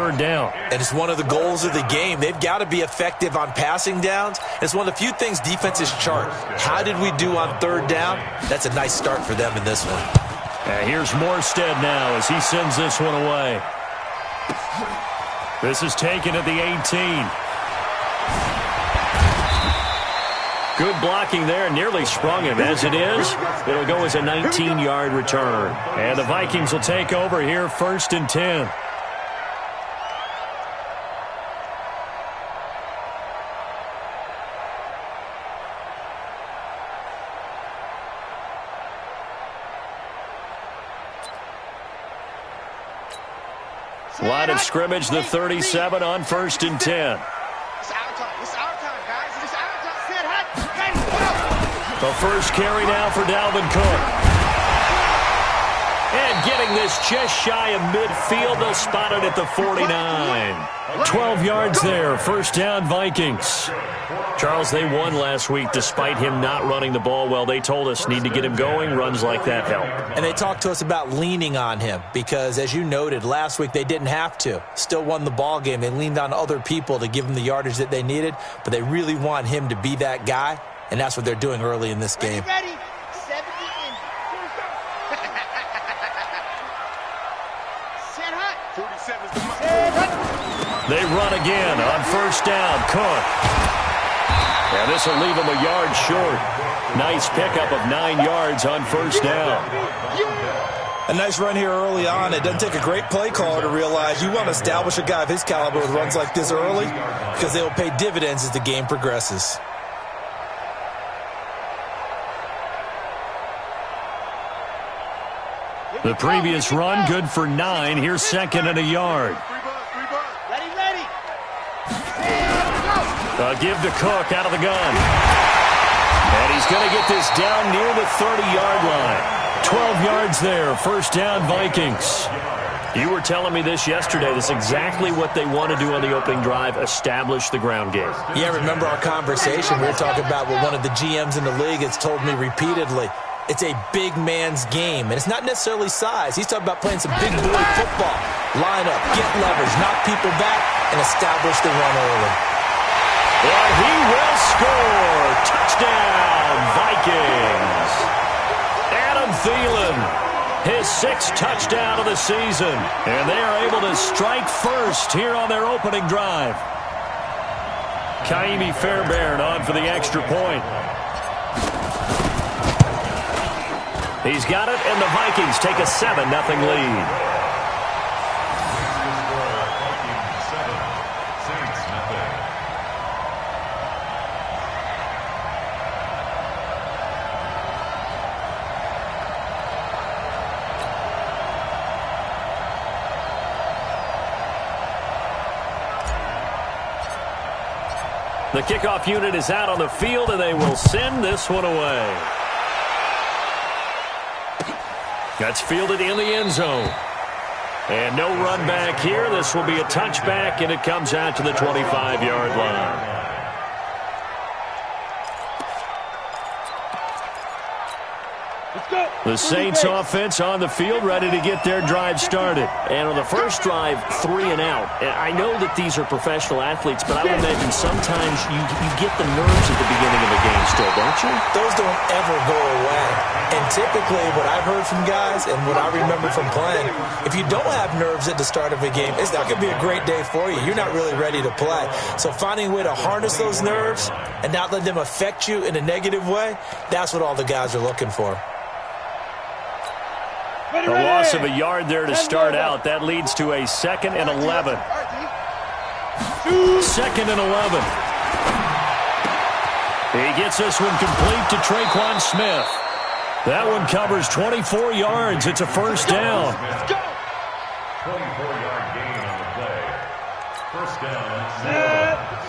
third down. And it's one of the goals of the game. They've got to be effective on passing downs. It's one of the few things defenses chart. How did we do on third down? That's a nice start for them in this one. Here's Morstead now as he sends this one away. This is taken at the 18. Good blocking there. Nearly sprung him. As it is, it'll go as a 19-yard return. And the Vikings will take over here, 1st and 10. Line of scrimmage, the 37 on 1st and 10. The first carry now for Dalvin Cook. And getting this just shy of midfield. They'll spot it at the 49. 12 yards there. 1st down, Vikings. Charles, they won last week despite him not running the ball well. They told us need to get him going. Runs like that help. And they talked to us about leaning on him because, as you noted, last week they didn't have to. Still won the ball game. They leaned on other people to give them the yardage that they needed, but they really want him to be that guy, and that's what they're doing early in this game. Ready. They run again on 1st down. Cook. And this will leave him a yard short. Nice pickup of 9 yards on 1st down. A nice run here early on. It doesn't take a great play caller to realize you want to establish a guy of his caliber with runs like this early because they will pay dividends as the game progresses. The previous run, good for 9. Here's 2nd and a yard. Give to Cook out of the gun. And he's going to get this down near the 30-yard line. 12 yards there. 1st down, Vikings. You were telling me this yesterday. That's exactly what they want to do on the opening drive, establish the ground game. Yeah, remember our conversation. We were talking about what one of the GMs in the league has told me repeatedly. It's a big man's game, and it's not necessarily size. He's talking about playing some big boy football. Line up, get leverage, knock people back, and establish the run early. And he will score. Touchdown, Vikings. Adam Thielen, his 6th touchdown of the season. And they are able to strike first here on their opening drive. Kaimi Fairbairn on for the extra point. He's got it, and the Vikings take a 7-0 lead. The kickoff unit is out on the field, and they will send this one away. That's fielded in the end zone. And no run back here. This will be a touchback, and it comes out to the 25-yard line. The Saints offense on the field, ready to get their drive started. And on the first drive, 3 and out. I know that these are professional athletes, but I would imagine sometimes you get the nerves at the beginning of a game still, don't you? Those don't ever go away. And typically what I've heard from guys and what I remember from playing, if you don't have nerves at the start of a game, it's not going to be a great day for you. You're not really ready to play. So finding a way to harness those nerves and not let them affect you in a negative way, that's what all the guys are looking for. A loss of a yard there to start out. That leads to a 2nd and 11. 2nd and 11. He gets this one complete to Traquan Smith. That one covers 24 yards. It's a 1st down. 24-yard gain on the play. 1st down.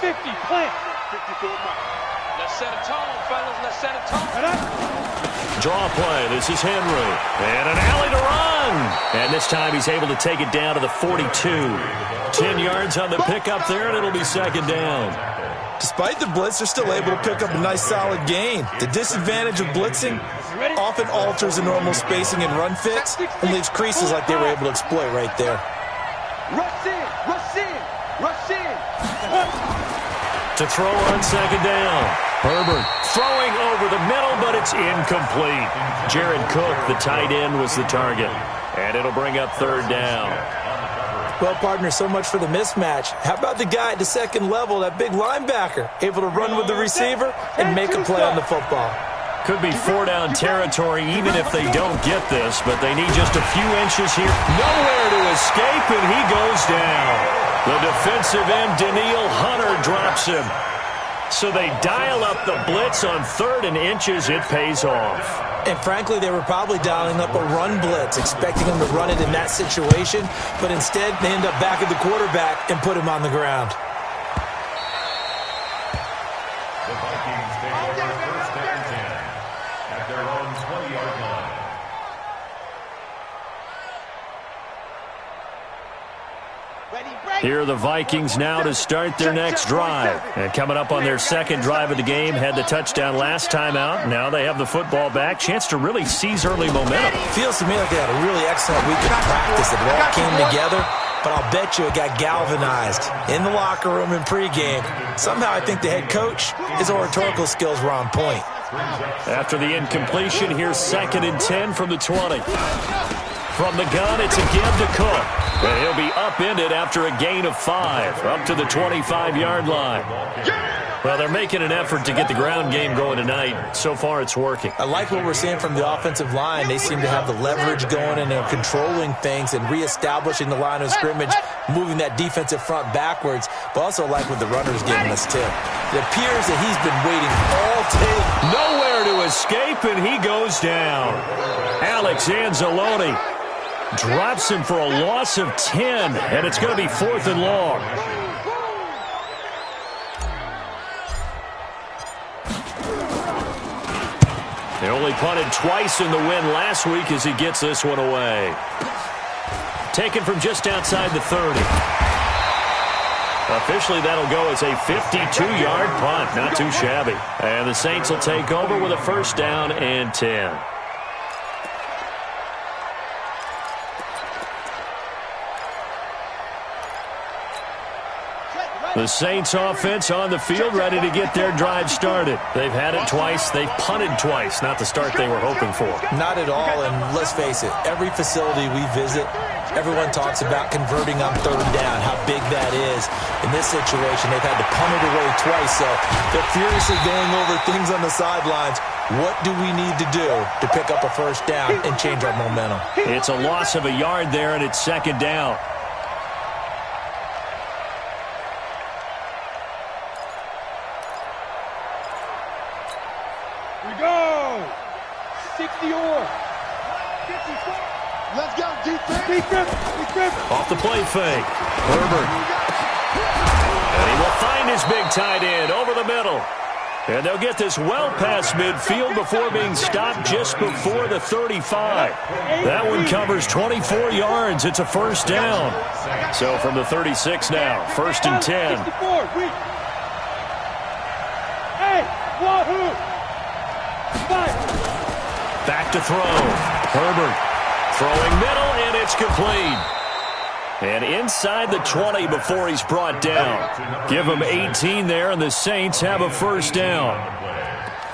50, plant. 54 miles. Let's set a tone, fellas. Let's set a tone. Draw play. This is Henry. And an alley to run. And this time he's able to take it down to the 42. 10 yards on the pickup there, and it'll be 2nd down. Despite the blitz, they're still able to pick up a nice solid gain. The disadvantage of blitzing often alters the normal spacing and run fits and leaves creases like they were able to exploit right there. Rush in. To throw on second down. Herbert throwing over the middle, but it's incomplete. Jared Cook, the tight end, was the target. And it'll bring up third down. Well, partner, so much for the mismatch. How about the guy at the second level, that big linebacker, able to run with the receiver and make a play on the football? Could be four-down territory even if they don't get this, but they need just a few inches here. Nowhere to escape, and he goes down. The defensive end, Danielle Hunter, drops him. So they dial up the blitz on 3rd and inches. It pays off. And frankly, they were probably dialing up a run blitz, expecting him to run it in that situation, but instead they end up back at the quarterback and put him on the ground. The Vikings take over first and 10 at their own 20-yard line. Here are the Vikings now to start their next drive. And coming up on their second drive of the game, had the touchdown last time out. Now they have the football back. Chance to really seize early momentum. Feels to me like they had a really excellent week of practice. It all came together, but I'll bet you it got galvanized in the locker room in pregame. Somehow I think the head coach, his oratorical skills were on point. After the incompletion, here's 2nd and 10 from the 20. From the gun, it's again to Cook. And he'll be upended after a gain of 5, up to the 25-yard line. Well, they're making an effort to get the ground game going tonight. So far, it's working. I like what we're seeing from the offensive line. They seem to have the leverage going, and they're controlling things and reestablishing the line of scrimmage, moving that defensive front backwards, but also like what the runner's giving us, too. It appears that he's been waiting all day. Nowhere to escape, and he goes down. Alex Anzalone drops him for a loss of 10, and it's going to be 4th and long. They only punted twice in the win last week as he gets this one away. Taken from just outside the 30. Officially, that'll go as a 52-yard punt. Not too shabby. And the Saints will take over with a 1st down and 10. The Saints offense on the field, ready to get their drive started. They've had it twice. They've punted twice. Not the start they were hoping for. Not at all, and let's face it, every facility we visit, everyone talks about converting on 3rd down, how big that is. In this situation, they've had to punt it away twice, so they're furiously going over things on the sidelines. What do we need to do to pick up a 1st down and change our momentum? It's a loss of a yard there, and it's 2nd down. Off the play fake. Herbert. And he will find his big tight end over the middle. And they'll get this well past midfield before being stopped just before the 35. That one covers 24 yards. It's a 1st down. So from the 36 now, 1st and 10. Back to throw. Herbert throwing middle, and it's complete. And inside the 20 before he's brought down. Give him 18 there, and the Saints have a 1st down.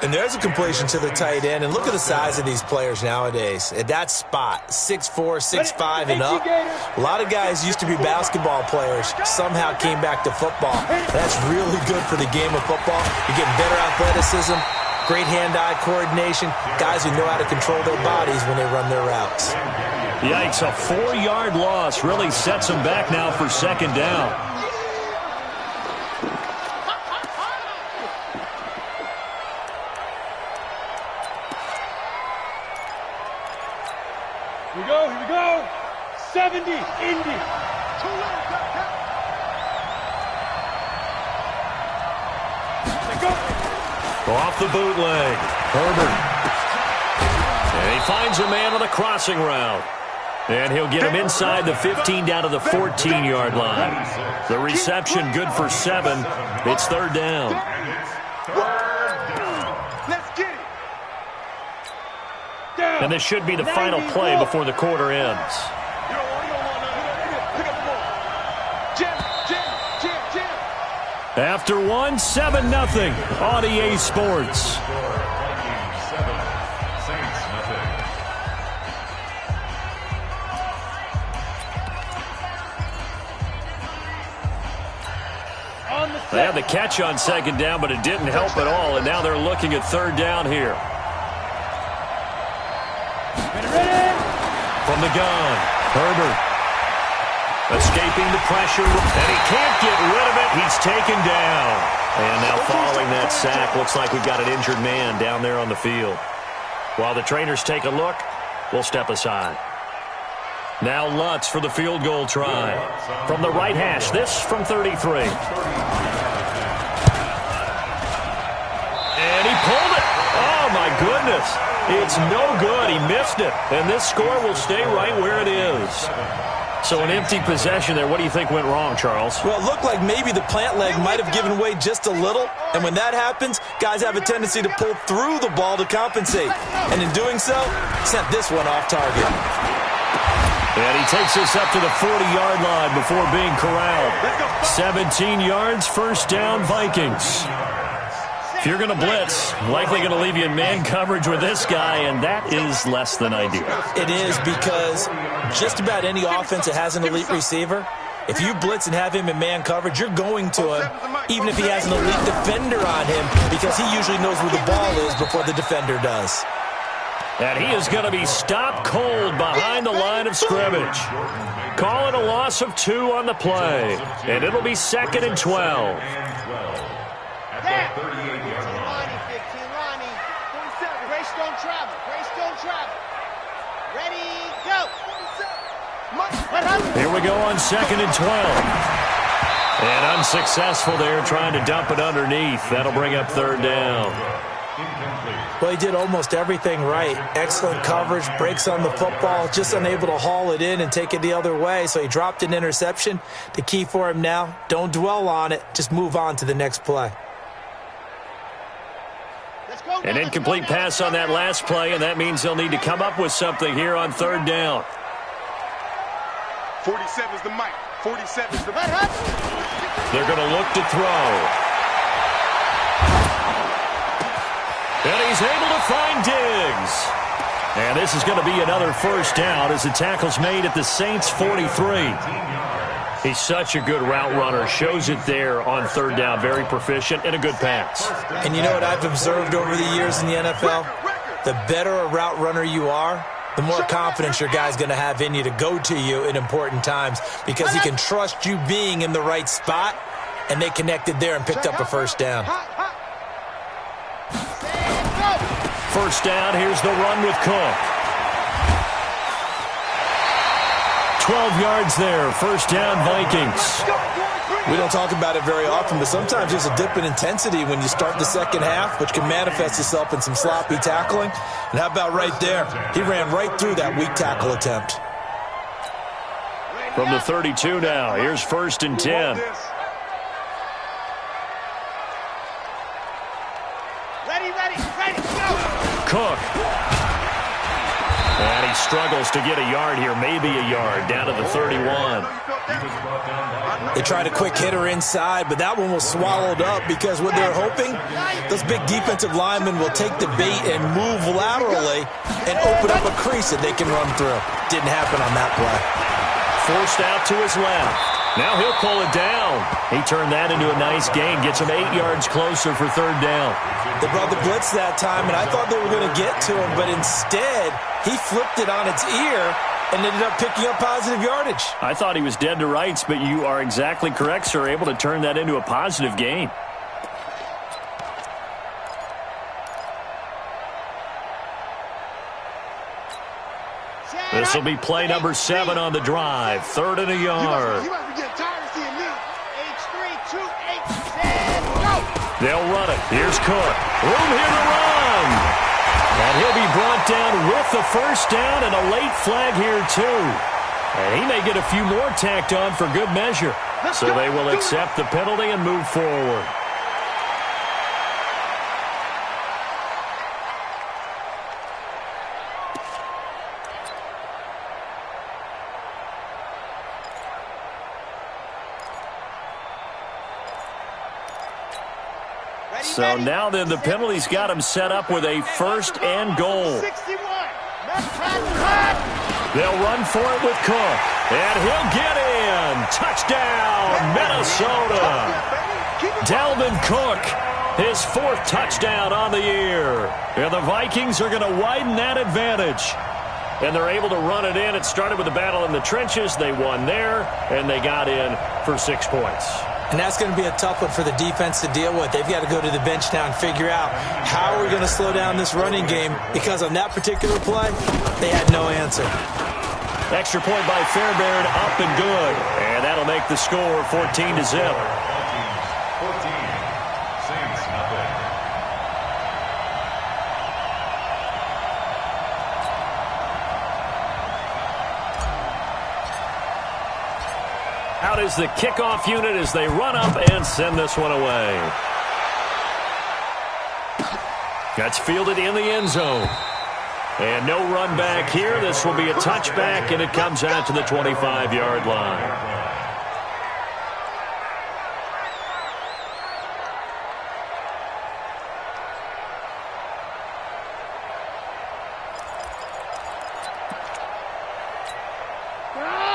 And there's a completion to the tight end. And look at the size of these players nowadays. At that spot, 6'4", 6'5", and up. A lot of guys used to be basketball players, somehow came back to football. That's really good for the game of football. You're getting better athleticism, great hand-eye coordination, guys who know how to control their bodies when they run their routes. Yikes, a 4-yard loss really sets them back now for 2nd down. Here we go. 70, Indy. Off the bootleg. Herbert. And he finds a man on the crossing route. And he'll get him inside the 15 down to the 14-yard line. The reception good for 7. It's 3rd down. Let's get it. And this should be the final play before the quarter ends. After one, 7-0 on EA Sports. Vikings 7, Saints nothing. They had the catch on second down, but it didn't help at all, and now they're looking at third down here. From the gun, Herbert. Escaping the pressure, and he can't get rid of it. He's taken down. And now following that sack, looks like we've got an injured man down there on the field. While the trainers take a look, we'll step aside. Now Lutz for the field goal try. From the right hash, this from 33. And he pulled it. Oh, my goodness. It's no good. He missed it. And this score will stay right where it is. So an empty possession there. What do you think went wrong, Charles? Well, it looked like maybe the plant leg might have given way just a little. And when that happens, guys have a tendency to pull through the ball to compensate. And in doing so, sent this one off target. And he takes us up to the 40-yard line before being corralled. 17 yards, first down, Vikings. If you're going to blitz, likely going to leave you in man coverage with this guy, and that is less than ideal. It is, because just about any offense that has an elite receiver, if you blitz and have him in man coverage, you're going to him, even if he has an elite defender on him, because he usually knows where the ball is before the defender does. And he is going to be stopped cold behind the line of scrimmage. Call it a loss of 2 on the play, and it'll be 2nd and 12. At the 38-yard line. Lonnie, 15, Lonnie. 47. Grace don't travel. Grace don't travel. Ready, go. 47. Here we go on 2nd and 12. And unsuccessful there, trying to dump it underneath. That'll bring up third down. Well, he did almost everything right. Excellent coverage, breaks on the football, just unable to haul it in and take it the other way. So he dropped an interception. The key for him now, don't dwell on it. Just move on to the next play. An incomplete pass on that last play, and that means they'll need to come up with something here on third down. 47's the mic. 47's the mic. They're going to look to throw. And he's able to find Diggs. And this is going to be another first down as the tackle's made at the Saints' 43. He's such a good route runner. Shows it there on third down. Very proficient and a good pass. And you know what I've observed over the years in the NFL? The better a route runner you are, the more confidence your guy's going to have in you to go to you in important times, because he can trust you being in the right spot, and they connected there and picked up a first down. First down, here's the run with Cook. 12 yards there, first down Vikings. We don't talk about it very often, but sometimes there's a dip in intensity when you start the second half, which can manifest itself in some sloppy tackling. And how about right there? He ran right through that weak tackle attempt. From the 32 now, here's 1st and 10. Ready, go! Cook. And he struggles to get a yard here, maybe a yard, down to the 31. They tried a quick hitter inside, but that one was swallowed up because what they're hoping, those big defensive linemen will take the bait and move laterally and open up a crease that they can run through. Didn't happen on that play. Forced out to his left. Now he'll pull it down. He turned that into a nice gain. Gets him 8 yards closer for third down. They brought the blitz that time, and I thought they were going to get to him, but instead he flipped it on its ear and ended up picking up positive yardage. I thought he was dead to rights, but you are exactly correct, sir. Able to turn that into a positive gain. This will be play number 7 on the drive. 3rd and a yard. They'll run it. Here's Cook. Room here to run. And he'll be brought down with the first down and a late flag here, too. And he may get a few more tacked on for good measure. So they will accept the penalty and move forward. So now then the penalty's got him set up with a 1st and goal. 61. They'll run for it with Cook. And he'll get in. Touchdown, Minnesota. Dalvin Cook, his 4th touchdown on the year. And the Vikings are going to widen that advantage. And they're able to run it in. It started with a battle in the trenches. They won there, and they got in for 6 points. And that's going to be a tough one for the defense to deal with. They've got to go to the bench now and figure out how we're going to slow down this running game, because on that particular play, they had no answer. Extra point by Fairbairn, up and good. And that'll make the score 14-0. 14, Saints nothing. Out is the kickoff unit as they run up and send this one away. That's fielded in the end zone. And no run back here. This will be a touchback, and it comes out to the 25-yard line.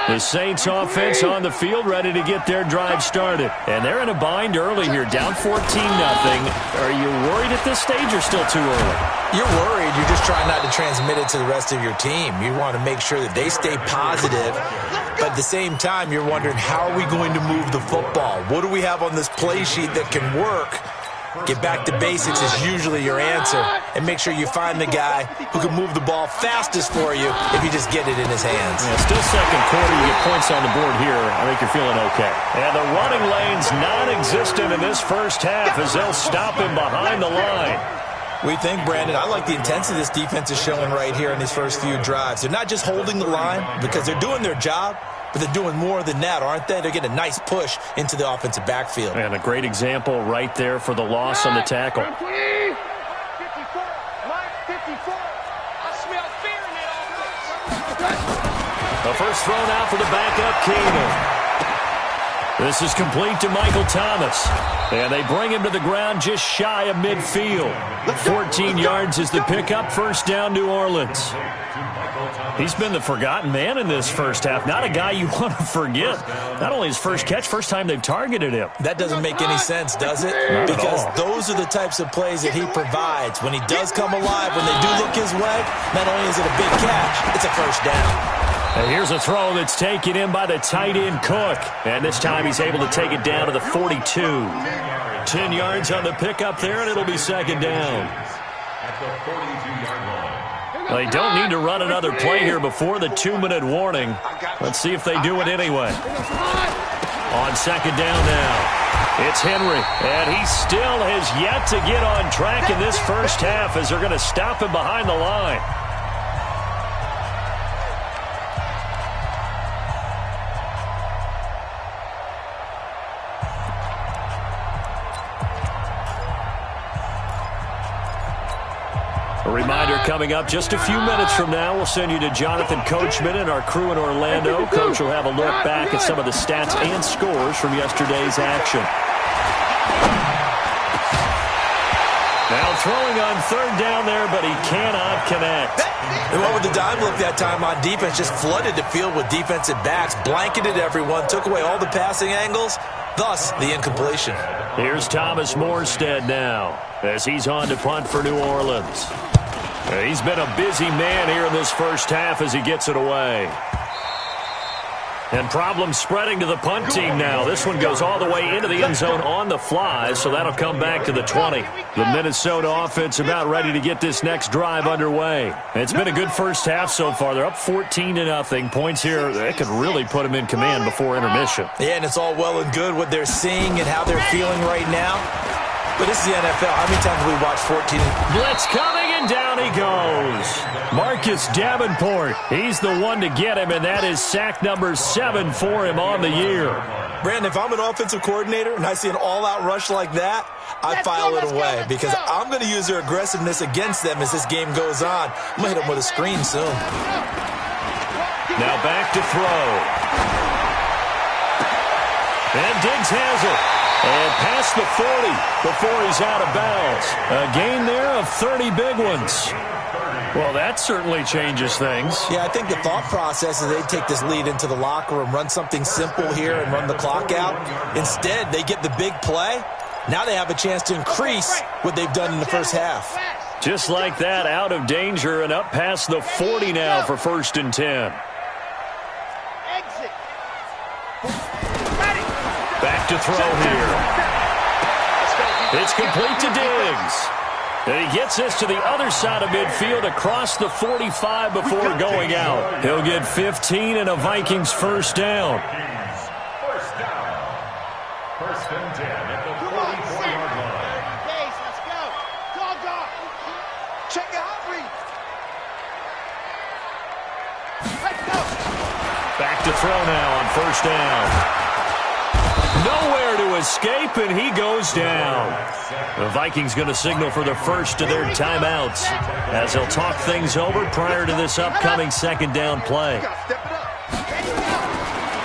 The Saints offense on the field, ready to get their drive started. And they're in a bind early here, down 14-0. Are you worried at this stage or still too early? You're worried. You're just trying not to transmit it to the rest of your team. You want to make sure that they stay positive. But at the same time, you're wondering, how are we going to move the football? What do we have on this play sheet that can work? Get back to basics is usually your answer. And make sure you find the guy who can move the ball fastest for you if you just get it in his hands. Yeah, still second quarter. You get points on the board here. I think you're feeling okay. And the running lane's non-existent in this first half as they'll stop him behind the line. We think, Brandon, I like the intensity this defense is showing right here in these first few drives. They're not just holding the line because they're doing their job, but they're doing more than that, aren't they? They're getting a nice push into the offensive backfield. And a great example right there for the loss on the tackle. 54. Mike, 54. I smell fear in that offense. The first throw now for the backup, Keenan. This is complete to Michael Thomas. And they bring him to the ground just shy of midfield. 14 yards is the pickup. First down, New Orleans. He's been the forgotten man in this first half. Not a guy you want to forget. Not only his first catch, first time they've targeted him. That doesn't make any sense, does it? Because those are the types of plays that he provides. When he does come alive, when they do look his way, not only is it a big catch, it's a first down. And here's a throw that's taken in by the tight end Cook. And this time he's able to take it down to the 42. 10 yards on the pickup there, and it'll be second down. At the 42-yard line. They don't need to run another play here before the 2-minute warning. Let's see if they do it anyway. On second down now, it's Henry. And he still has yet to get on track in this first half as they're going to stop him behind the line. A reminder coming up just a few minutes from now, we'll send you to Jonathan Coachman and our crew in Orlando. Coach will have a look back at some of the stats and scores from yesterday's action. Now throwing on third down there, but he cannot connect. And what with the dime look that time on defense, just flooded the field with defensive backs, blanketed everyone, took away all the passing angles, thus the incompletion. Here's Thomas Morstead now as he's on to punt for New Orleans. He's been a busy man here in this first half as he gets it away. And problems spreading to the punt team now. This one goes all the way into the end zone on the fly, so that'll come back to the 20. The Minnesota offense about ready to get this next drive underway. It's been a good first half so far. They're up 14-0. Points here, that could really put them in command before intermission. Yeah, and it's all well and good what they're seeing and how they're feeling right now. But this is the NFL. How many times have we watched 14? Blitz coming, and down he goes. Marcus Davenport, he's the one to get him, and that is sack number 7 for him on the year. Brandon, if I'm an offensive coordinator and I see an all-out rush like that, I file it away because I'm going to use their aggressiveness against them as this game goes on. I'm going to hit them with a screen soon. Now back to throw. And Diggs has it. And past the 40 before he's out of bounds. A gain there of 30 big ones. Well, that certainly changes things. Yeah, I think the thought process is they take this lead into the locker room, run something simple here and run the clock out. Instead, they get the big play. Now they have a chance to increase what they've done in the first half. Just like that, out of danger and up past the 40 now for 1st and 10. Exit. Back to throw here. It's complete to Diggs. And he gets this to the other side of midfield across the 45 before going out. He'll get 15 and a Vikings first down. First down. 1st and 10 at the 44-yard line. Base, let's go. Dog. Check it out, read. Let's go. Back to throw now on 1st down. Nowhere to escape, and he goes down. The Vikings going to signal for the first of their timeouts as they'll talk things over prior to this upcoming 2nd down play.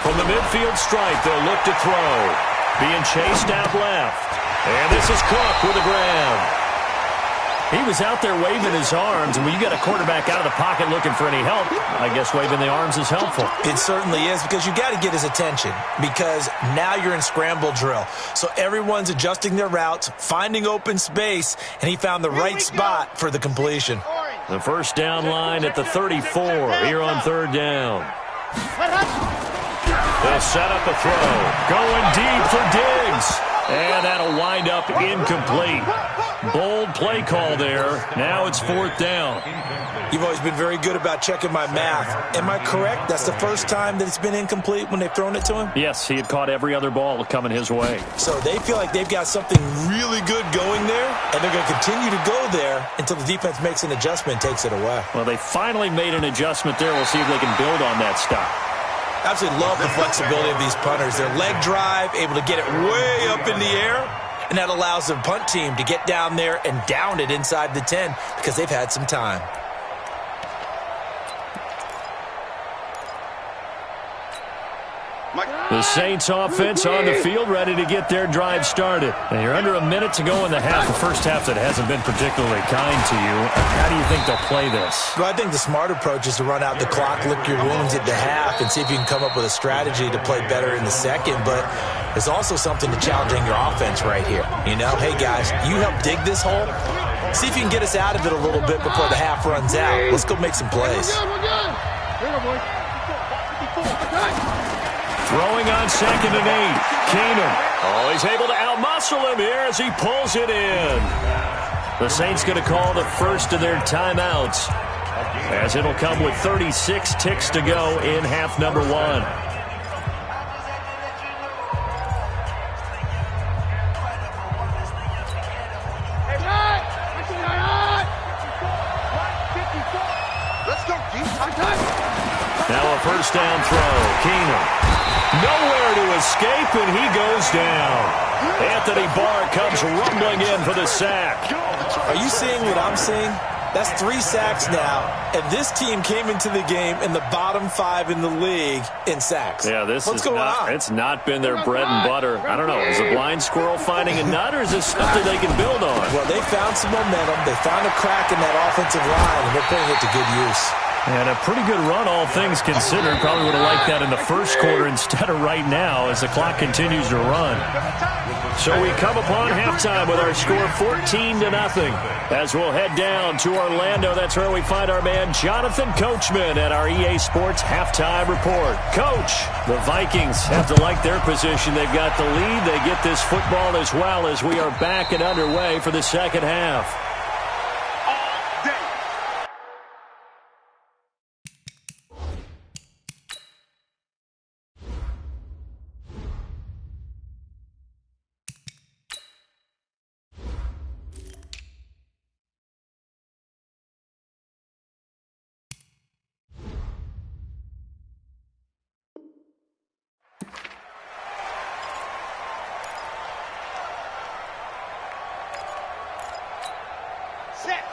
From the midfield stripe, they'll look to throw. Being chased out left. And this is Cook with a grab. He was out there waving his arms, and when you get a quarterback out of the pocket looking for any help, I guess waving the arms is helpful. It certainly is, because you got to get his attention, because now you're in scramble drill. So everyone's adjusting their routes, finding open space, and he found the right spot for the completion. The first down line at the 34 here on 3rd down. They'll set up a throw. Going deep for Diggs. And that'll wind up incomplete. Bold play call there. Now it's 4th down. You've always been very good about checking my math. Am I correct? That's the first time that it's been incomplete when they've thrown it to him? Yes, he had caught every other ball coming his way. So they feel like they've got something really good going there, and they're going to continue to go there until the defense makes an adjustment and takes it away. Well, they finally made an adjustment there. We'll see if they can build on that stop. Absolutely love the flexibility of these punters. Their leg drive, able to get it way up in the air, and that allows the punt team to get down there and down it inside the 10 because they've had some time. The Saints offense on the field, ready to get their drive started. And you're under a minute to go in the half, the first half that hasn't been particularly kind to you. How do you think they'll play this? Well, I think the smart approach is to run out the clock, lick your wounds at the half, and see if you can come up with a strategy to play better in the second. But there's also something to challenging your offense right here. You know, hey, guys, you help dig this hole. See if you can get us out of it a little bit before the half runs out. Let's go make some plays. We're good. Here we go, boys. Throwing on 2nd and 8. Keenum. Oh, he's able to outmuscle him here as he pulls it in. The Saints going to call the first of their timeouts, as it'll come with 36 ticks to go in half number 1. Now a first down throw. Keenum. Nowhere to escape, and he goes down. Anthony Barr comes rumbling in for the sack. Are you seeing what I'm seeing? That's 3 sacks now, and this team came into the game in the bottom 5 in the league in sacks. Yeah, What's going on? It's not been their bread and butter. I don't know. Is a blind squirrel finding a nut, or is this something they can build on? Well, they found some momentum. They found a crack in that offensive line, and they're putting it to good use. And a pretty good run, all things considered. Probably would have liked that in the first quarter instead of right now as the clock continues to run. So we come upon halftime with our score 14-0. As we'll head down to Orlando, that's where we find our man Jonathan Coachman at our EA Sports Halftime Report. Coach, the Vikings have to like their position. They've got the lead. They get this football as well as we are back and underway for the second half.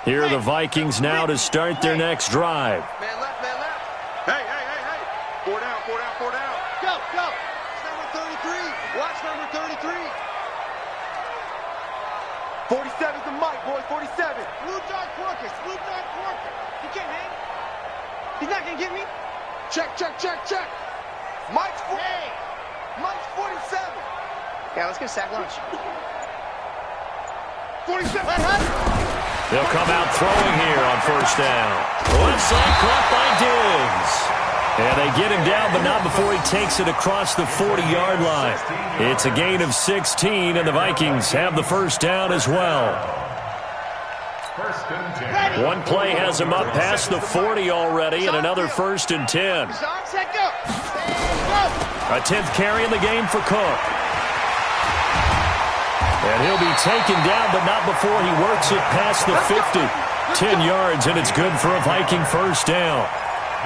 Here are the Vikings now to start their next drive. Man left, man left. Hey. 4 down. Go. It's number 33. What? 47's the mic, boys. 47. Blue dark workers. Blue dark worker. He can't hang. He's not gonna get me. Check, check, check, check. Mike's Hey. Mike's 47. Yeah, let's get a sack lunch. 47. Let hut. They'll come out throwing here on first down. One side caught by Diggs. And they get him down, but not before he takes it across the 40-yard line. It's a gain of 16, and the Vikings have the first down as well. First and 10. One play has him up past the 40 already, and another first and 10. On, set, go. Go. A 10th carry in the game for Cook. And he'll be taken down, but not before he works it past the 50. 10 yards, and it's good for a Viking first down.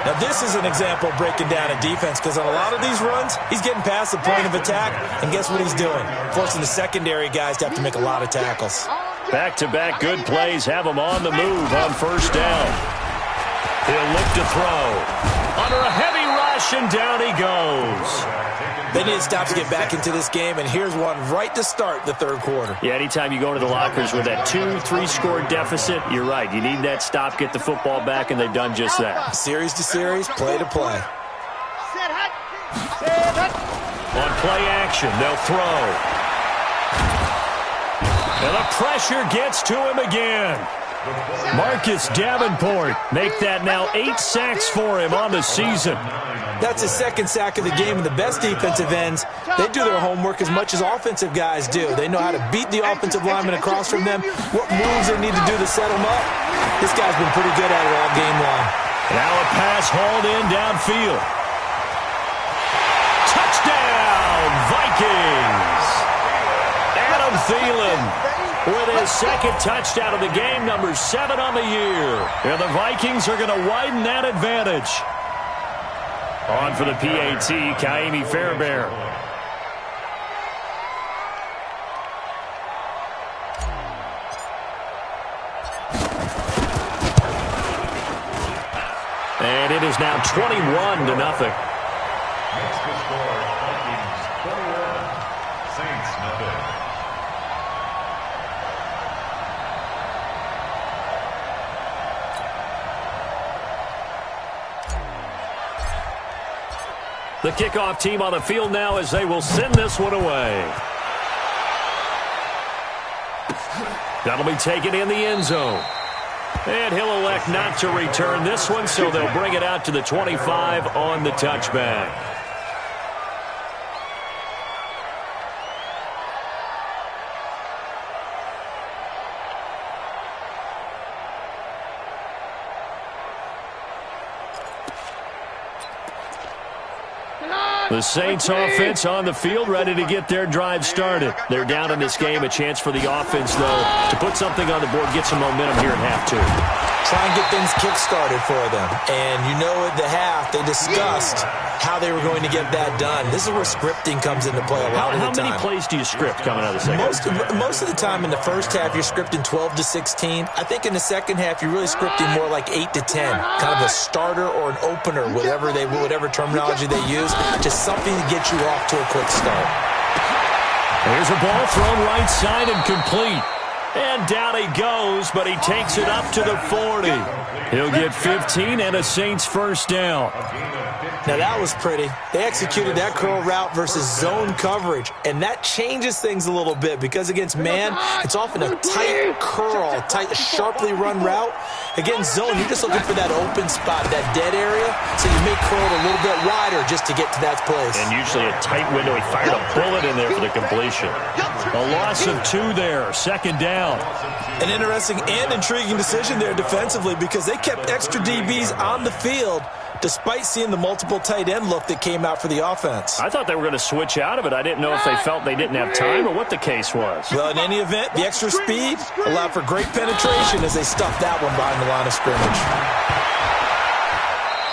Now, this is an example of breaking down a defense, because on a lot of these runs, he's getting past the point of attack, and guess what he's doing? Forcing the secondary guys to have to make a lot of tackles. Back-to-back good plays have him on the move on first down. He'll look to throw. Under a heavy rush, and down he goes. They need to stop to get back into this game, and here's one right to start the third quarter. Yeah, anytime you go into the lockers with that 2-3 score deficit, you're right. You need that stop, get the football back, and they've done just that. Series to series, play to play. Set hut. Set hut. On play action, they'll throw. And the pressure gets to him again. Marcus Davenport make that now 8 sacks for him on the season. That's his second sack of the game, and the best defensive ends, they do their homework as much as offensive guys do. They know how to beat the offensive lineman across from them, what moves they need to do to set them up. This guy's been pretty good at it all game long. Now a pass hauled in downfield. Touchdown, Vikings! Adam Thielen with his second touchdown of the game, number 7 on the year. And the Vikings are going to widen that advantage. On for the PAT, Kaimi Fairbairn. And it is now 21-0. Makes the score Vikings 21, Saints nothing. The kickoff team on the field now as they will send this one away. That'll be taken in the end zone. And he'll elect not to return this one, so they'll bring it out to the 25 on the touchback. The Saints offense on the field, ready to get their drive started. They're down in this game. A chance for the offense, though, to put something on the board, get some momentum here in half 2. Try and get things kick-started for them. And you know at the half, they discussed how they were going to get that done. This is where scripting comes into play a lot of the time. How many plays do you script coming out of the second? Most of the time in the first half, you're scripting 12 to 16. I think in the second half, you're really scripting more like 8 to 10. Kind of a starter or an opener, whatever terminology they use, just something to get you off to a quick start. Here's a ball thrown right side and complete. And down he goes, but he takes it up to the 40. He'll get 15 and a Saints first down. Now that was pretty. They executed that curl route versus zone coverage, and that changes things a little bit because against man, it's often a tight curl, tight, sharply run route. Against zone, you're just looking for that open spot, that dead area, so you may curl it a little bit wider just to get to that place. And usually a tight window. He fired a bullet in there for the completion. A loss of 2 there, second down. An interesting and intriguing decision there defensively because they kept extra DBs on the field despite seeing the multiple tight end look that came out for the offense. I thought they were going to switch out of it. I didn't know if they felt they didn't have time or what the case was. Well, in any event, the extra speed allowed for great penetration as they stuffed that one behind the line of scrimmage.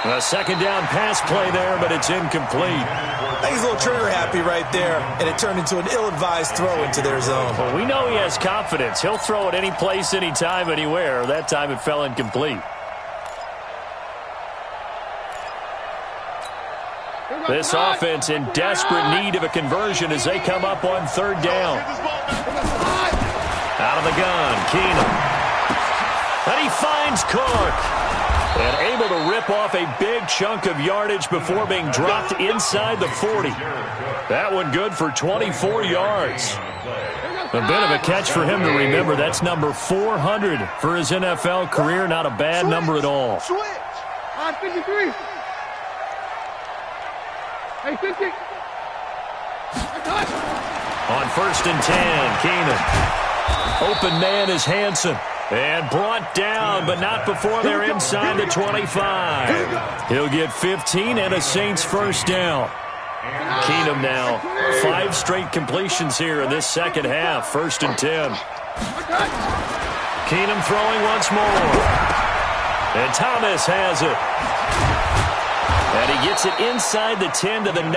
A second down pass play there, but it's incomplete. I think he's a little trigger happy right there, and it turned into an ill-advised throw into their zone. Well, we know he has confidence. He'll throw it any place, anytime, anywhere. That time it fell incomplete. This offense in desperate need of a conversion as they come up on third down. Out of the gun, Keenum. And he finds Cook. And able to rip off a big chunk of yardage before being dropped inside the 40. That one good for 24 yards. A bit of a catch for him to remember. That's number 400 for his NFL career. Not a bad number at all. Switch. On 53. Hey, 50. On 1st and 10, Keenum. Open man is Hansen. And brought down, but not before they're inside the 25. He'll get 15 and a Saints first down. Keenum now 5 straight completions here in this second half. 1st and 10. Keenum throwing once more. And Thomas has it. And he gets it inside the 10 to the 9.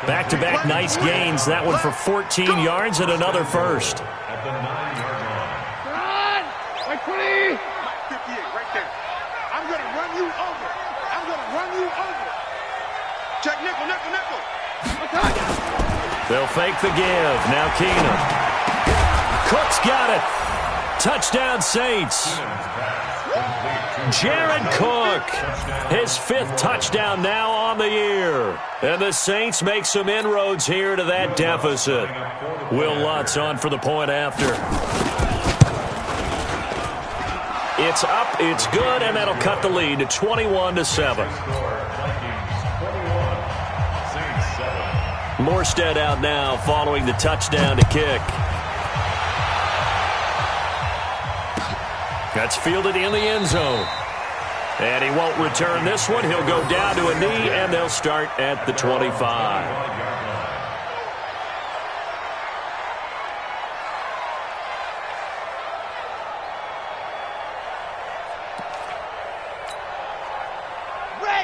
Back-to-back nice gains. That one for 14 yards and another first. At the 9-yard line. 58, right there. I'm going to run you over. I'm going to run you over. Check nickel, nickel, nickel. They'll fake the give. Now Keenum. Cook's got it. Touchdown Saints. Jared Cook. His 5th touchdown now on the year. And the Saints make some inroads here to that deficit. Will Lutz on for the point after. It's up, it's good, and that'll cut the lead to 21-7. Morstead out now following the touchdown to kick. That's fielded in the end zone. And he won't return this one. He'll go down to a knee, and they'll start at the 25.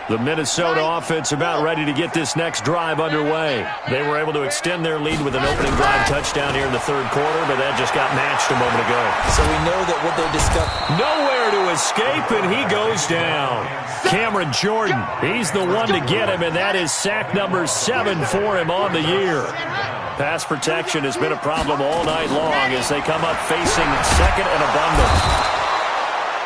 The Minnesota offense about ready to get this next drive underway. They were able to extend their lead with an opening drive touchdown here in the 3rd quarter, but that just got matched a moment ago. So we know that what they discussed. Nowhere to escape, and he goes down. Cameron Jordan, he's the one to get him, and that is sack number 7 for him on the year. Pass protection has been a problem all night long as they come up facing 2nd and abundant.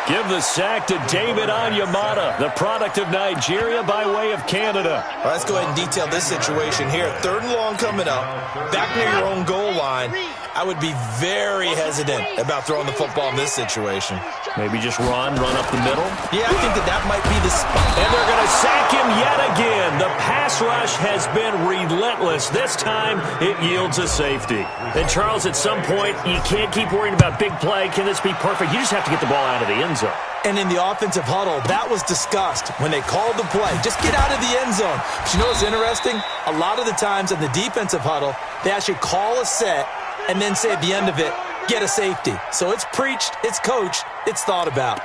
Give the sack to David Onyemata, the product of Nigeria by way of Canada. All right, let's go ahead and detail this situation here. 3rd and long coming up, back near your own goal line. I would be very hesitant about throwing the football in this situation. Maybe just run up the middle? Yeah, I think that might be the spot. And they're going to sack him yet again. The pass rush has been relentless. This time, it yields a safety. And, Charles, at some point, you can't keep worrying about big play. Can this be perfect? You just have to get the ball out of the end zone. And in the offensive huddle, that was discussed when they called the play. Just get out of the end zone. But you know what's interesting? A lot of the times in the defensive huddle, they actually call a set and then say at the end of it, get a safety. So it's preached, it's coached, it's thought about.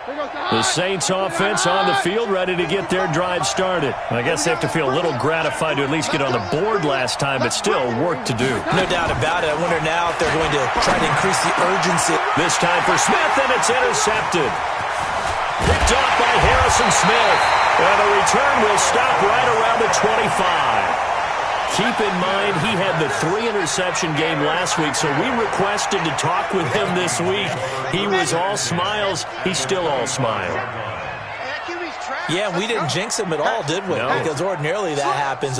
The Saints offense on the field ready to get their drive started. I guess they have to feel a little gratified to at least get on the board last time, but still work to do. No doubt about it. I wonder now if they're going to try to increase the urgency. This time for Smith, and it's intercepted. Picked off by Harrison Smith. And the return will stop right around the 25. Keep in mind, he had the 3-interception game last week, so we requested to talk with him this week. He was all smiles. He's still all smile. Yeah, we didn't jinx him at all, did we? No. Because ordinarily that happens.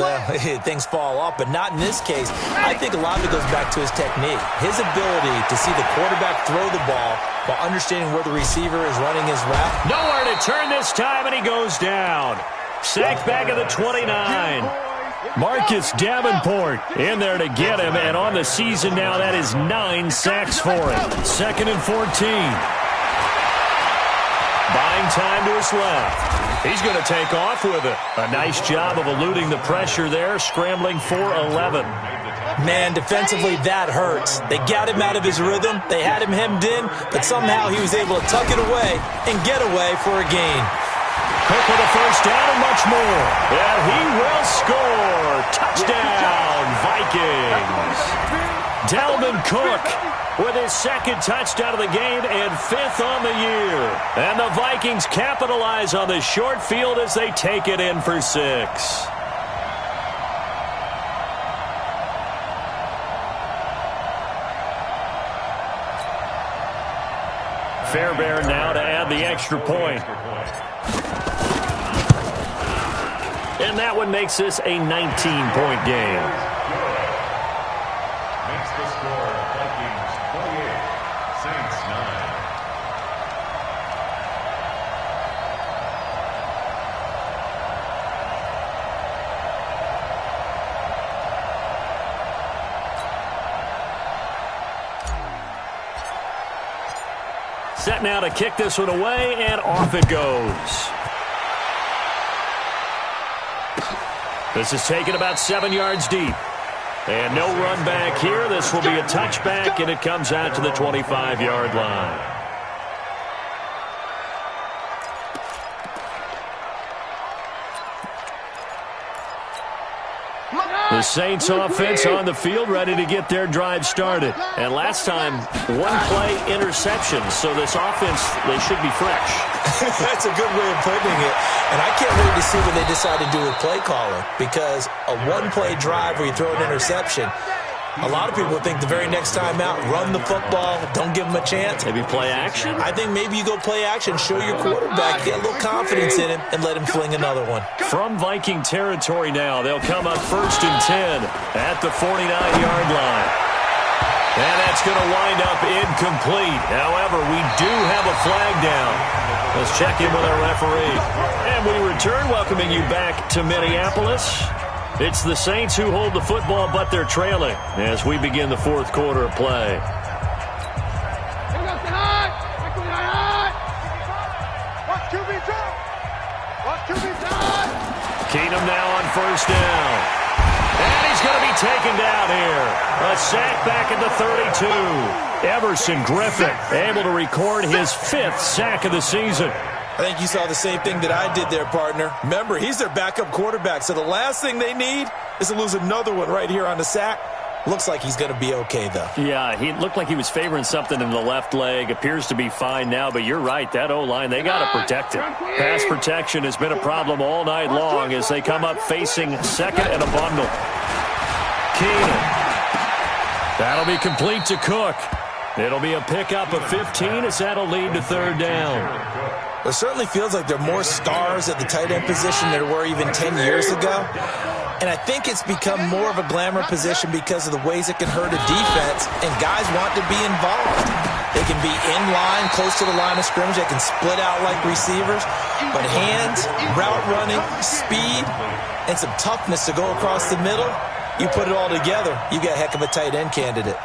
Things fall off, but not in this case. I think a lot of it goes back to his technique. His ability to see the quarterback throw the ball while understanding where the receiver is running his route. Nowhere to turn this time, and he goes down. Sacked back at the 29. Marcus Davenport in there to get him, and on the season now, that is 9 sacks for him. 2nd and 14. Buying time to his left. He's going to take off with it. A nice job of eluding the pressure there, scrambling for 11. Man, defensively, that hurts. They got him out of his rhythm. They had him hemmed in, but somehow he was able to tuck it away and get away for a gain. Cook with a first down and much more. And he will score. Touchdown, Vikings. Dalvin Cook with his second touchdown of the game and 5th on the year. And the Vikings capitalize on the short field as they take it in for 6. Fairbairn now to add the extra point. And that one makes this a 19-point game. Makes the score Vikings 28, Saints 9. Set now to kick this one away, and off it goes. This is taken about 7 yards deep. And no run back here. This will be a touchback, and it comes out to the 25-yard line. The Saints offense on the field, ready to get their drive started. And last time, one-play interception. So this offense, they should be fresh. That's a good way of putting it. And I can't wait to see what they decide to do with play calling. Because a one-play drive where you throw an interception, a lot of people think the very next time out, run the football, don't give them a chance. Maybe play action? I think maybe you go play action, show your quarterback, get a little confidence in him, and let him fling another one. From Viking territory now, they'll come up 1st and 10 at the 49-yard line. And that's going to wind up incomplete. However, we do have a flag down. Let's check in with our referee. And we return, welcoming you back to Minneapolis. It's the Saints who hold the football, but they're trailing as we begin the 4th quarter of play. Keenum now on 1st down. And he's going to be taken down here. A sack back at the 32. Everson Griffin able to record his 5th sack of the season. I think you saw the same thing that I did there, partner. Remember, he's their backup quarterback, so the last thing they need is to lose another one right here on the sack. Looks like he's going to be okay, though. Yeah, he looked like he was favoring something in the left leg. Appears to be fine now, but you're right. That O-line, they got to protect it. Pass protection has been a problem all night long as they come up facing 2nd and a bundle. Keenan. That'll be complete to Cook. It'll be a pickup of 15 as that'll lead to 3rd down. It certainly feels like there are more stars at the tight end position than there were even 10 years ago. And I think it's become more of a glamour position because of the ways it can hurt a defense, and guys want to be involved. They can be in line, close to the line of scrimmage. They can split out like receivers. But hands, route running, speed, and some toughness to go across the middle, you put it all together, you got a heck of a tight end candidate.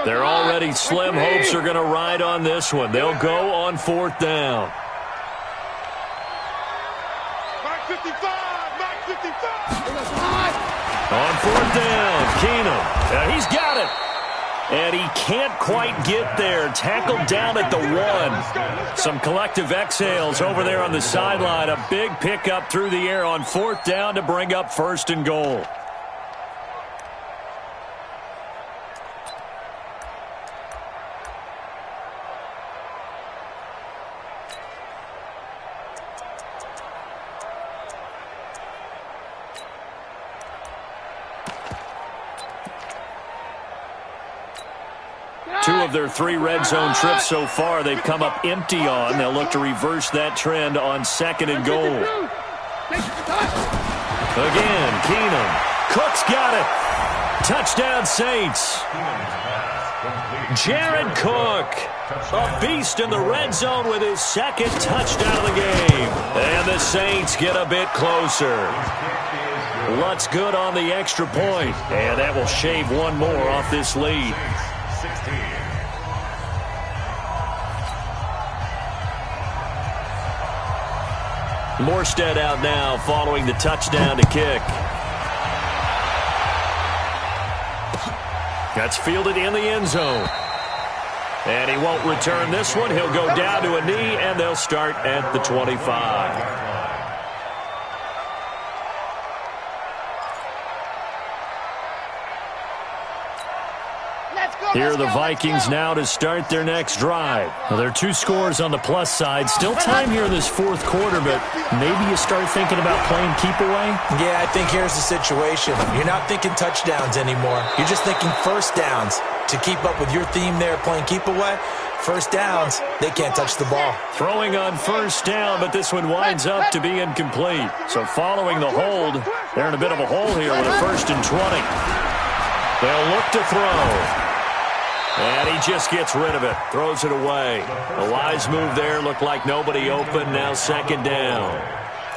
They're already slim hopes are going to ride on this one. They'll go on 4th down. Mark 55, Mark 55. On 4th down, Keenum. He's got it. And he can't quite get there. Tackled down at the 1. Some collective exhales over there on the sideline. A big pickup through the air on 4th down to bring up 1st and goal. Two of their 3 red zone trips so far they've come up empty on. They'll look to reverse that trend on 2nd and goal. Again, Keenum. Cook's got it. Touchdown, Saints. Jared Cook, a beast in the red zone with his 2nd touchdown of the game. And the Saints get a bit closer. Lutz good on the extra point, and that will shave one more off this lead. Morstead out now following the touchdown to kick. That's fielded in the end zone. And he won't return this one. He'll go down to a knee, and they'll start at the 25. Here are the Vikings now to start their next drive. Well, there are 2 scores on the plus side. Still time here in this fourth quarter, but maybe you start thinking about playing keep away? Yeah, I think here's the situation. You're not thinking touchdowns anymore. You're just thinking first downs. To keep up with your theme there, playing keep away, first downs, they can't touch the ball. Throwing on first down, but this one winds up to be incomplete. So following the hold, they're in a bit of a hole here with a 1st and 20. They'll look to throw. And he just gets rid of it, throws it away. A wise move there, looked like nobody open, now 2nd down.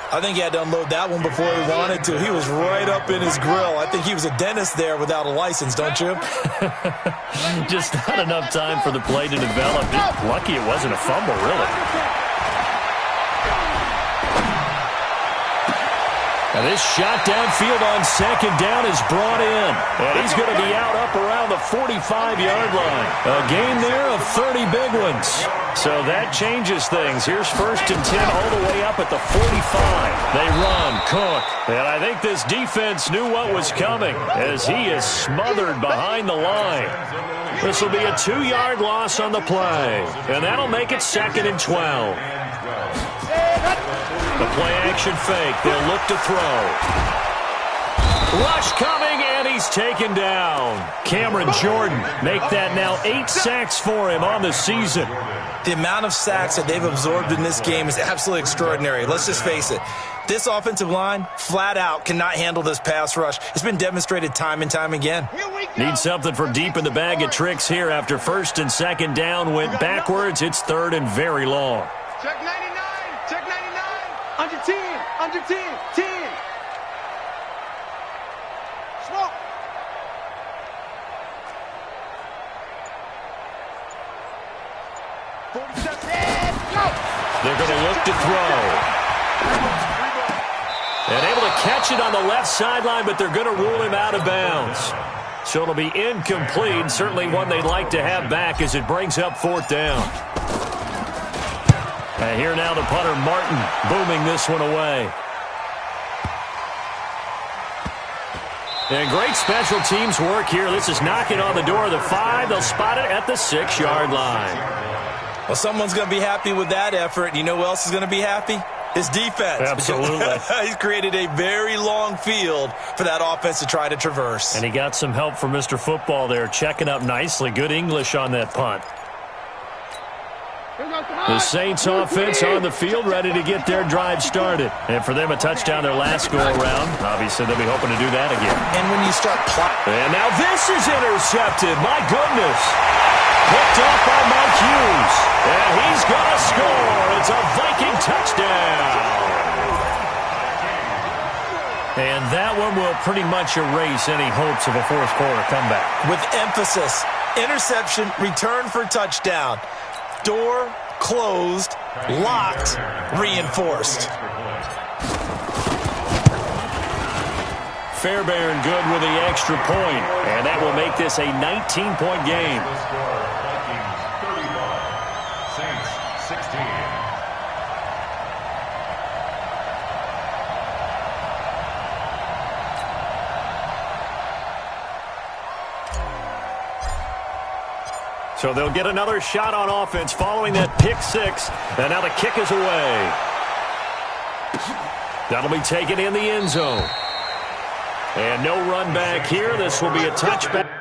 I think he had to unload that one before he wanted to. He was right up in his grill. I think he was a dentist there without a license, don't you? Just not enough time for the play to develop. Just lucky it wasn't a fumble, really. Now this shot downfield on 2nd down is brought in. And he's going to be out up around the 45-yard line. A gain there of 30 big ones. So that changes things. Here's 1st and 10 all the way up at the 45. They run, Cook. And I think this defense knew what was coming as he is smothered behind the line. This will be a 2-yard loss on the play. And that'll make it 2nd and 12. The play-action fake. They'll look to throw. Rush coming, and he's taken down. Cameron Jordan make that now 8 sacks for him on the season. The amount of sacks that they've absorbed in this game is absolutely extraordinary. Let's just face it. This offensive line, flat out, cannot handle this pass rush. It's been demonstrated time and time again. Need something from deep in the bag of tricks here after 1st and 2nd down went backwards. It's 3rd and very long. Check 99. Check 99. Under 10. Under 10. 10. Smoke. They're going to look to throw. And able to catch it on the left sideline, but they're going to rule him out of bounds. So it'll be incomplete. Certainly one they'd like to have back as it brings up 4th down. And here now the punter, Martin, booming this one away. And great special teams work here. This is knocking on the door of the 5. They'll spot it at the 6-yard line. Well, someone's going to be happy with that effort. You know who else is going to be happy? His defense. Absolutely. He's created a very long field for that offense to try to traverse. And he got some help from Mr. Football there, checking up nicely. Good English on that punt. The Saints offense on the field, ready to get their drive started. And for them, a touchdown their last go-around. Obviously, they'll be hoping to do that again. And when you start and now this is intercepted. My goodness. Picked off by Mike Hughes. And he's going to score. It's a Viking touchdown. And that one will pretty much erase any hopes of a fourth quarter comeback. With emphasis, interception, return for touchdown. Door closed, locked, reinforced. Fairbairn good with the extra point, and that will make this a 19-point game. Saints 16. So they'll get another shot on offense following that pick 6. And now the kick is away. That'll be taken in the end zone. And no run back here. This will be a touchback.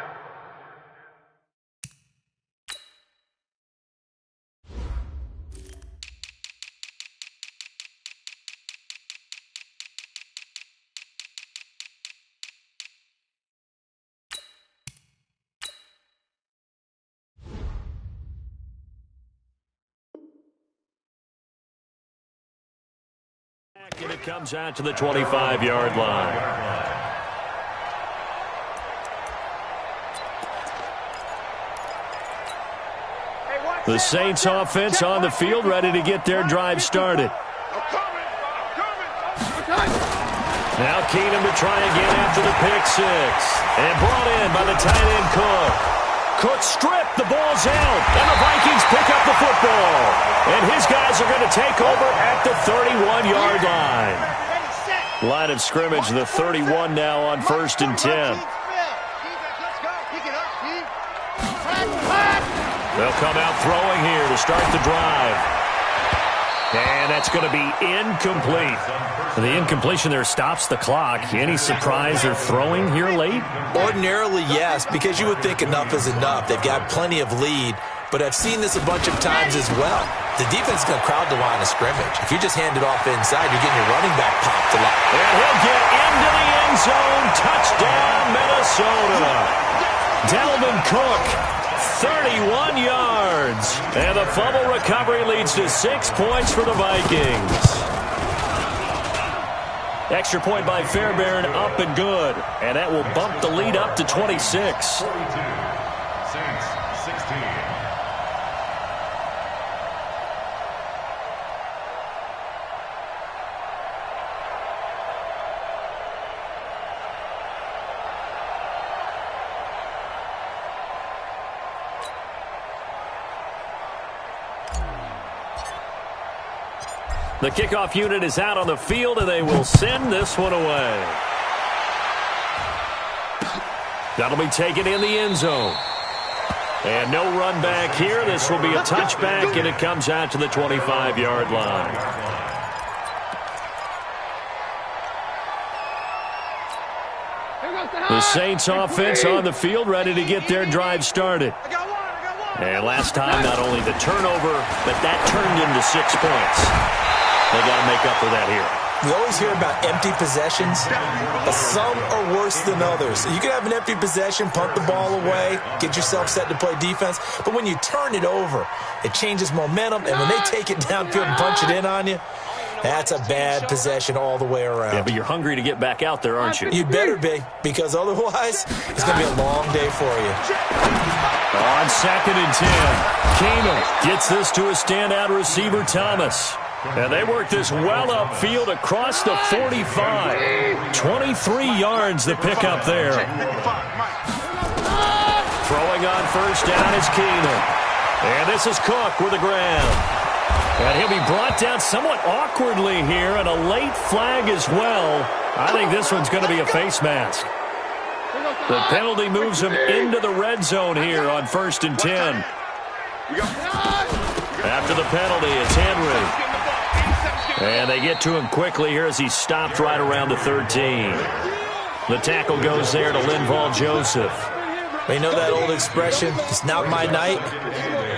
And it comes out to the 25-yard line. The Saints offense on the field, ready to get their drive started. Now Keenum to try again after the pick 6. And brought in by the tight end Cook. Cook stripped. The ball's out. And the Vikings pick up the football. And his guys are going to take over at the 31-yard line. Line of scrimmage, the 31 now on 1st and 10. They'll come out throwing here to start the drive. And that's going to be incomplete. The incompletion there stops the clock. Any surprise they're throwing here late? Ordinarily, yes, because you would think enough is enough. They've got plenty of lead, but I've seen this a bunch of times as well. The defense is going to crowd the line of scrimmage. If you just hand it off inside, you're getting your running back popped a lot. And he'll get into the end zone. Touchdown, Minnesota. Dalvin Cook, 31 yards. And the fumble recovery leads to 6 points for the Vikings. Extra point by Fairbairn, up and good. And that will bump the lead up to 26. 42, Saints 16. The kickoff unit is out on the field, and they will send this one away. That'll be taken in the end zone. And no run back here. This will be a touchback, and it comes out to the 25-yard line. The Saints offense on the field, ready to get their drive started. And last time, not only the turnover, but that turned into 6 points. They got to make up for that here. We always hear about empty possessions, but some are worse than others. You can have an empty possession, punt the ball away, get yourself set to play defense, but when you turn it over, it changes momentum, and when they take it downfield and punch it in on you, that's a bad possession all the way around. Yeah, but you're hungry to get back out there, aren't you? You better be, because otherwise, it's going to be a long day for you. On 2nd and 10, Keenum gets this to a standout receiver, Thomas. And they work this well upfield across the 45. 23 yards the pickup there. Throwing on first down is Keenum. And this is Cook with the ground. And he'll be brought down somewhat awkwardly here, and a late flag as well. I think this one's going to be a face mask. The penalty moves him into the red zone here on 1st and 10. After the penalty, it's Henry. And they get to him quickly here as he's stopped right around the 13. The tackle goes there to Linval Joseph. Well, you know that old expression, it's not my night?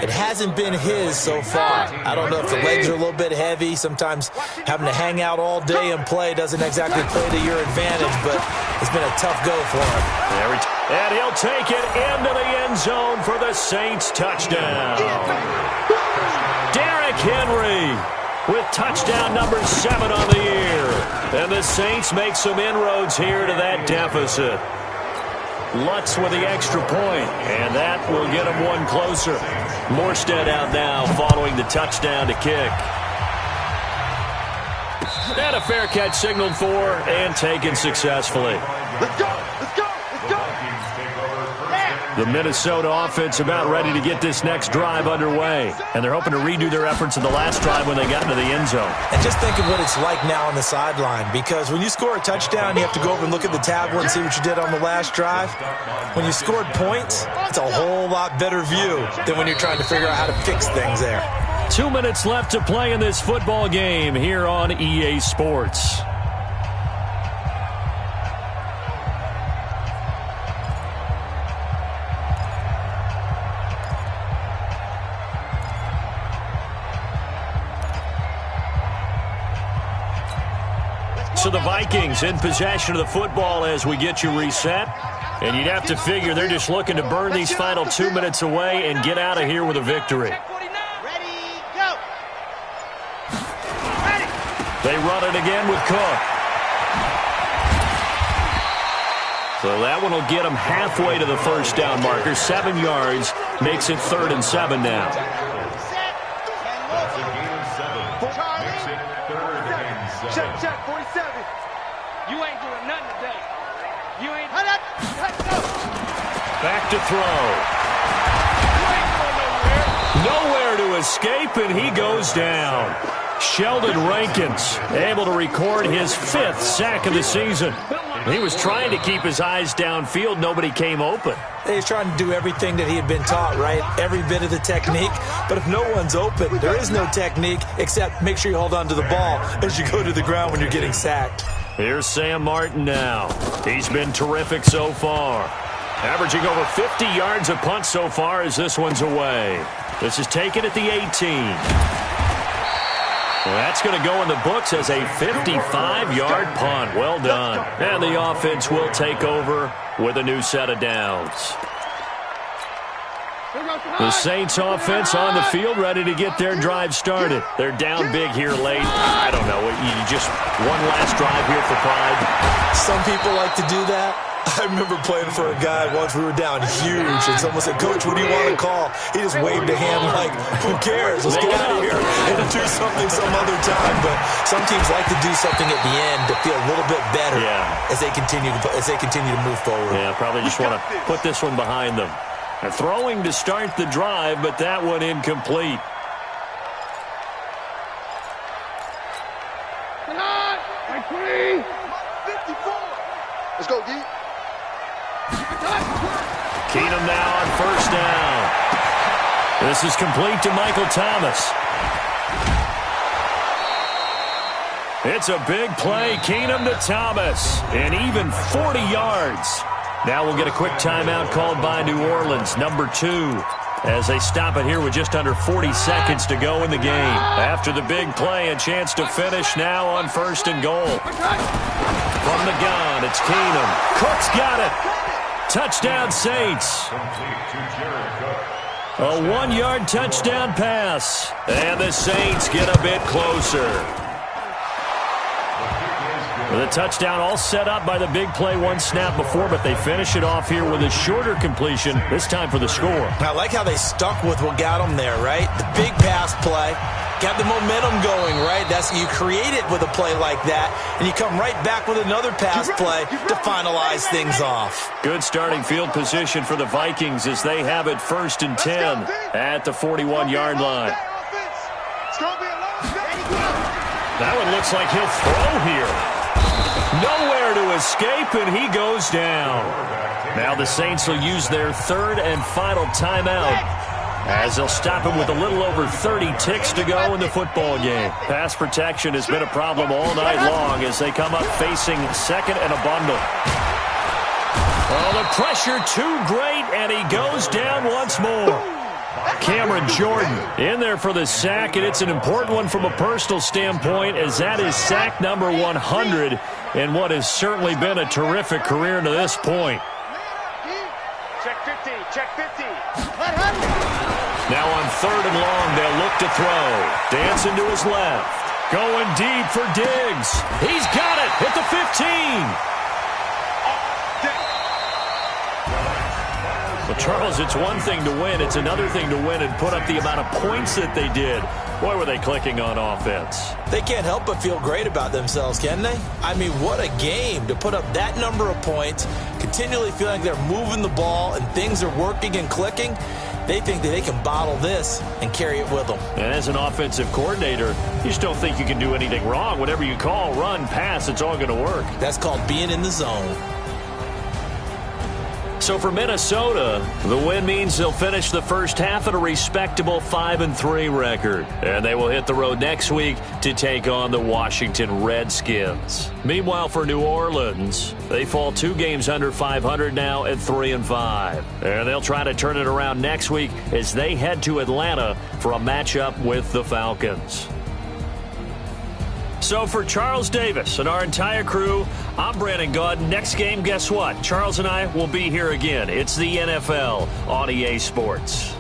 It hasn't been his so far. I don't know if the legs are a little bit heavy. Sometimes having to hang out all day and play doesn't exactly play to your advantage, but it's been a tough go for him. And he'll take it into the end zone for the Saints touchdown. Derrick Henry with touchdown number 7 on the year. And the Saints make some inroads here to that deficit. Lutz with the extra point, and that will get him one closer. Morstead out now following the touchdown to kick. And a fair catch signaled for and taken successfully. Let's go! Let's go! Let's go! The Minnesota offense about ready to get this next drive underway. And they're hoping to redo their efforts in the last drive when they got into the end zone. And just think of what it's like now on the sideline, because when you score a touchdown, you have to go over and look at the tablet and see what you did on the last drive. When you scored points, it's a whole lot better view than when you're trying to figure out how to fix things there. 2 minutes left to play in this football game here on EA Sports. So the Vikings in possession of the football as we get you reset. And you'd have to figure they're just looking to burn these final 2 minutes away and get out of here with a victory. Ready, go. They run it again with Cook. So that one will get them halfway to the first down marker. 7 yards makes it 3rd and 7 now. That's a gain of 7. Makes it 3rd and 7. Check, 47. You ain't doing nothing today. You ain't. Back to throw. Nowhere to escape, and he goes down. Sheldon Rankins able to record his 5th sack of the season. He was trying to keep his eyes downfield. Nobody came open. He's trying to do everything that he had been taught, right? Every bit of the technique. But if no one's open, there is no technique except make sure you hold on to the ball as you go to the ground when you're getting sacked. Here's Sam Martin now. He's been terrific so far. Averaging over 50 yards a punt so far as this one's away. This is taken at the 18. Well, that's going to go in the books as a 55-yard punt. Well done. And the offense will take over with a new set of downs. The Saints offense on the field ready to get their drive started. They're down big here late. I don't know. You just one last drive here for pride. Some people like to do that. I remember playing for a guy once. We were down huge, and someone said, "Coach, what do you want to call?" He just waved a hand like, "Who cares? Let's get out of here and do something some other time." But some teams like to do something at the end to feel a little bit better as they continue to move forward. Yeah, probably just want to put this one behind them. They're throwing to start the drive, but that one incomplete. Let's go, D. Keenum now on first down. This is complete to Michael Thomas. It's a big play. Keenum to Thomas. And even 40 yards. Now we'll get a quick timeout called by New Orleans, number 2, as they stop it here with just under 40 seconds to go in the game. After the big play, a chance to finish now on 1st and goal. From the gun, it's Keenum. Cook's got it. Touchdown, Saints. A 1-yard touchdown pass. And the Saints get a bit closer. The touchdown all set up by the big play one snap before, but they finish it off here with a shorter completion, this time for the score. I like how they stuck with what got them there, right? The big pass play. Got the momentum going, right? You create it with a play like that, and you come right back with another pass play to finalize things off. Good starting field position for the Vikings as they have it 1st and 10 at the 41-yard line. That one looks like he'll throw here. Nowhere to escape, and he goes down. Now the Saints will use their 3rd and final timeout, as they'll stop him with a little over 30 ticks to go in the football game. Pass protection has been a problem all night long as they come up facing 2nd and a bundle. Oh, the pressure too great, and he goes down once more. Cameron Jordan in there for the sack, and it's an important one from a personal standpoint, as that is sack number 100 in what has certainly been a terrific career to this point. Check 50, check 50. Now on 3rd and long, they'll look to throw. Dancing to his left. Going deep for Diggs. He's got it at the 15. Well, Charles, it's one thing to win. It's another thing to win and put up the amount of points that they did. Boy, were they clicking on offense. They can't help but feel great about themselves, can they? I mean, what a game to put up that number of points, continually feeling they're moving the ball and things are working and clicking. They think that they can bottle this and carry it with them. And as an offensive coordinator, you just don't think you can do anything wrong. Whatever you call, run, pass, it's all going to work. That's called being in the zone. So for Minnesota, the win means they'll finish the first half at a respectable 5-3 record. And they will hit the road next week to take on the Washington Redskins. Meanwhile, for New Orleans, they fall 2 games under 500 now at 3-5. And they'll try to turn it around next week as they head to Atlanta for a matchup with the Falcons. So for Charles Davis and our entire crew, I'm Brandon Gaudin. Next game, guess what? Charles and I will be here again. It's the NFL on EA Sports.